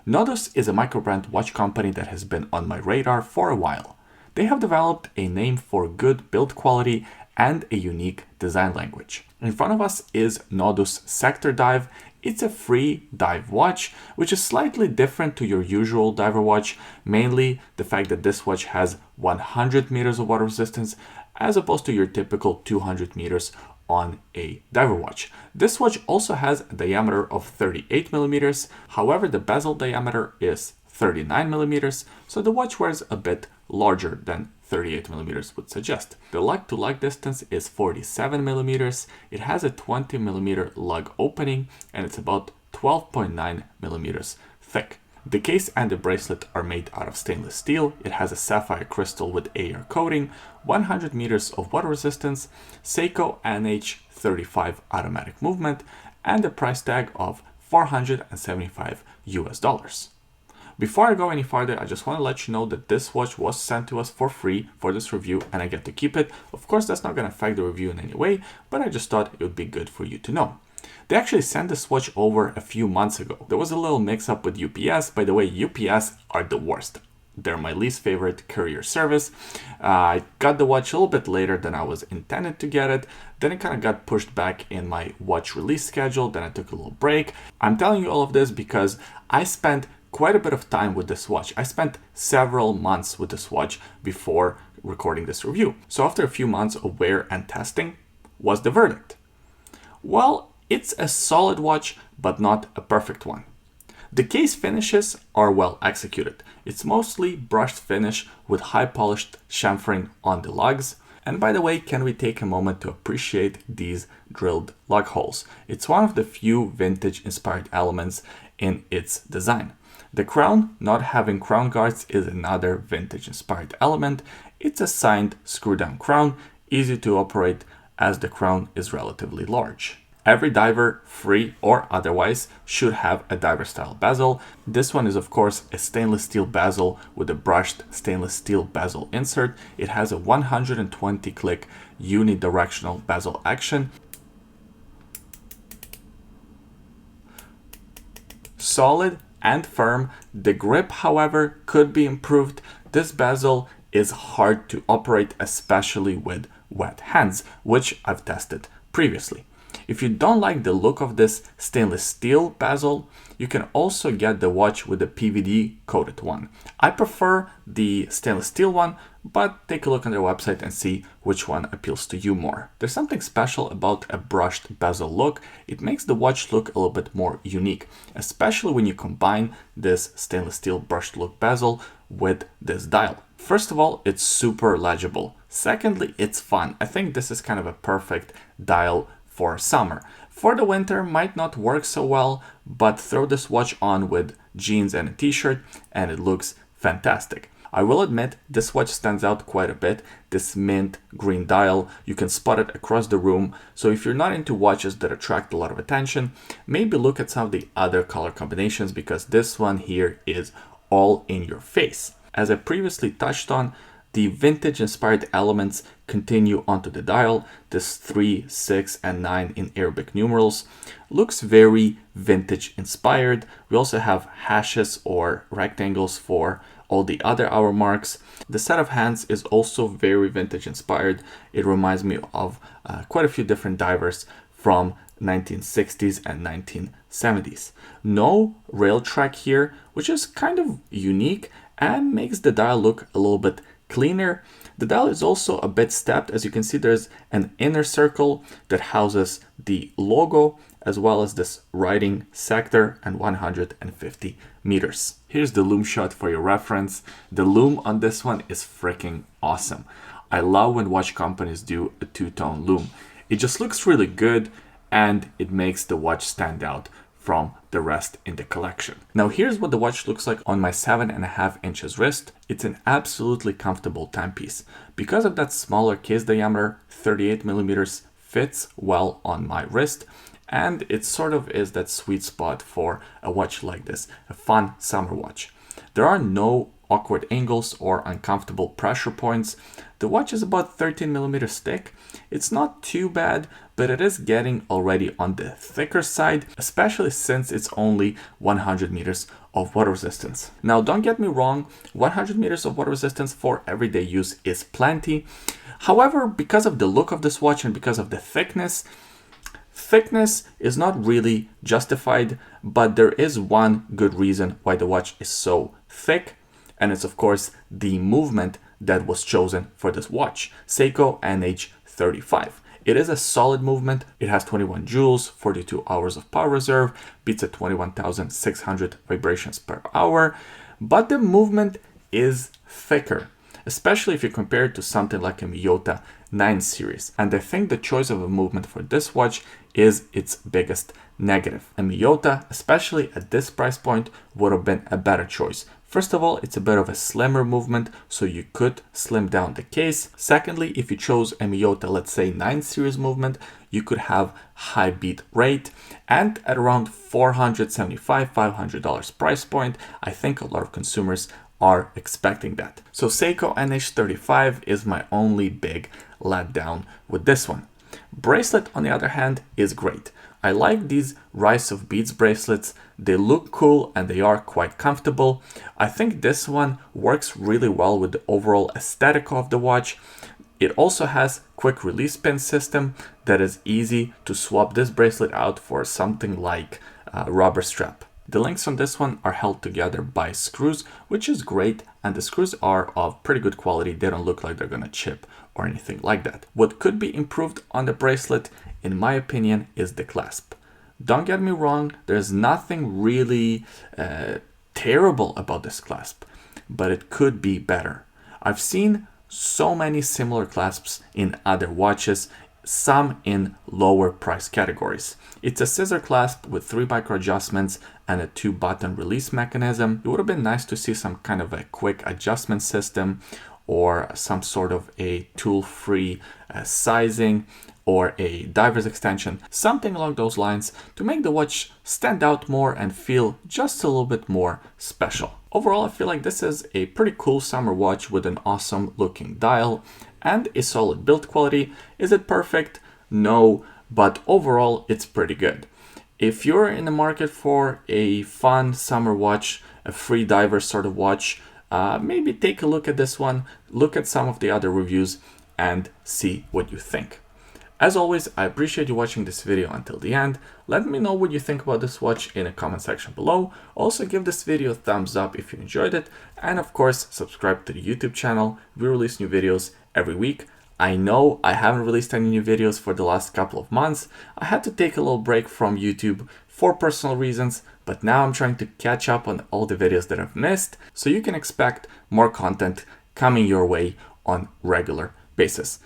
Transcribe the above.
Nodus is a micro-brand watch company that has been on my radar for a while. They have developed a name for good build quality and a unique design language. In front of us is Nodus Sector Dive. It's a free dive watch, which is slightly different to your usual diver watch, mainly the fact that this watch has 100 meters of water resistance as opposed to your typical 200 meters on a diver watch. This watch also has a diameter of 38 millimeters. However, the bezel diameter is 39 millimeters, so the watch wears a bit larger than 38 millimeters would suggest. The lug to lug distance is 47 millimeters. It has a 20 millimeter lug opening and it's about 12.9 millimeters thick. The case and the bracelet are made out of stainless steel. It has a sapphire crystal with AR coating, 100 meters of water resistance, Seiko NH35 automatic movement, and a price tag of $475 US. Before I go any farther, I just want to let you know that this watch was sent to us for free for this review and I get to keep it. Of course, that's not going to affect the review in any way, but I just thought it would be good for you to know. They actually sent this watch over a few months ago. There was a little mix up with UPS. By the way, UPS are the worst. They're my least favorite courier service. I got the watch a little bit later than I was intended to get it. Then it kind of got pushed back in my watch release schedule. Then I took a little break. I'm telling you all of this because I spent quite a bit of time with this watch. I spent several months with this watch before recording this review. So after a few months of wear and testing, what's the verdict? Well, it's a solid watch, but not a perfect one. The case finishes are well executed. It's mostly brushed finish with high polished chamfering on the lugs. And by the way, can we take a moment to appreciate these drilled lug holes? It's one of the few vintage inspired elements in its design. The crown not having crown guards is another vintage inspired element. It's a signed screw down crown, easy to operate as the crown is relatively large. Every diver, free or otherwise, should have a diver style bezel. This one is of course a stainless steel bezel with a brushed stainless steel bezel insert. It has a 120 click unidirectional bezel action. Solid and firm. The grip, however, could be improved. This bezel is hard to operate, especially with wet hands, which I've tested previously. If you don't like the look of this stainless steel bezel, you can also get the watch with the PVD coated one. I prefer the stainless steel one, but take a look on their website and see which one appeals to you more. There's something special about a brushed bezel look. It makes the watch look a little bit more unique, especially when you combine this stainless steel brushed look bezel with this dial. First of all, it's super legible. Secondly, it's fun. I think this is kind of a perfect dial for summer. For the winter, might not work so well, but throw this watch on with jeans and a t-shirt and it looks fantastic. I will admit this watch stands out quite a bit. This mint green dial, you can spot it across the room. So if you're not into watches that attract a lot of attention, maybe look at some of the other color combinations because this one here is all in your face. As I previously touched on, the vintage inspired elements continue onto the dial. This 3, 6, and 9 in Arabic numerals looks very vintage inspired. We also have hashes or rectangles for all the other hour marks. The set of hands is also very vintage inspired. It reminds me of quite a few different divers from 1960s and 1970s. No rail track here, which is kind of unique and makes the dial look a little bit cleaner. The dial is also a bit stepped. As you can see, there's an inner circle that houses the logo as well as this writing sector and 150 meters. Here's the Loom shot for your reference. The Loom on this one is freaking awesome. I love when watch companies do a two-tone Loom. It just looks really good and it makes the watch stand out from the rest in the collection. Now here's what the watch looks like on my 7.5 inches wrist. It's an absolutely comfortable timepiece. Because of that smaller case diameter, 38 millimeters fits well on my wrist, and it sort of is that sweet spot for a watch like this, a fun summer watch. There are no awkward angles or uncomfortable pressure points. The watch is about 13 millimeters thick. It's not too bad, but it is getting already on the thicker side, especially since it's only 100 meters of water resistance. Now, don't get me wrong, 100 meters of water resistance for everyday use is plenty. However, because of the look of this watch and because of the thickness is not really justified, but there is one good reason why the watch is so thick, and it's of course the movement that was chosen for this watch, Seiko NH35. It is a solid movement. It has 21 joules, 42 hours of power reserve, beats at 21,600 vibrations per hour, but the movement is thicker, especially if you compare it to something like a Miyota 9 series. And I think the choice of a movement for this watch is its biggest negative. A Miyota, especially at this price point, would have been a better choice. First of all, it's a bit of a slimmer movement, so you could slim down the case. Secondly, if you chose a Miyota, let's say 9 series movement, you could have high beat rate. And at around $475, $500 price point, I think a lot of consumers are expecting that. So Seiko NH35 is my only big letdown with this one. Bracelet, on the other hand, is great. I like these Rise of Beads bracelets. They look cool and they are quite comfortable. I think this one works really well with the overall aesthetic of the watch. It also has quick release pin system that is easy to swap this bracelet out for something like a rubber strap. The links on this one are held together by screws, which is great, and the screws are of pretty good quality. They don't look like they're gonna chip or anything like that. What could be improved on the bracelet, in my opinion, is the clasp. Don't get me wrong, there's nothing really terrible about this clasp, but it could be better. I've seen so many similar clasps in other watches, some in lower price categories. It's a scissor clasp with 3 micro adjustments and a 2-button release mechanism. It would have been nice to see some kind of a quick adjustment system or some sort of a tool-free sizing or a diver's extension, something along those lines to make the watch stand out more and feel just a little bit more special. Overall, I feel like this is a pretty cool summer watch with an awesome looking dial and a solid build quality. Is it perfect? No, but overall it's pretty good. If you're in the market for a fun summer watch, a free diver sort of watch, maybe take a look at this one, look at some of the other reviews and see what you think. As always, I appreciate you watching this video until the end. Let me know what you think about this watch in the comment section below. Also give this video a thumbs up if you enjoyed it. And of course, subscribe to the YouTube channel. We release new videos every week. I know I haven't released any new videos for the last couple of months. I had to take a little break from YouTube for personal reasons, but now I'm trying to catch up on all the videos that I've missed, so you can expect more content coming your way on regular basis.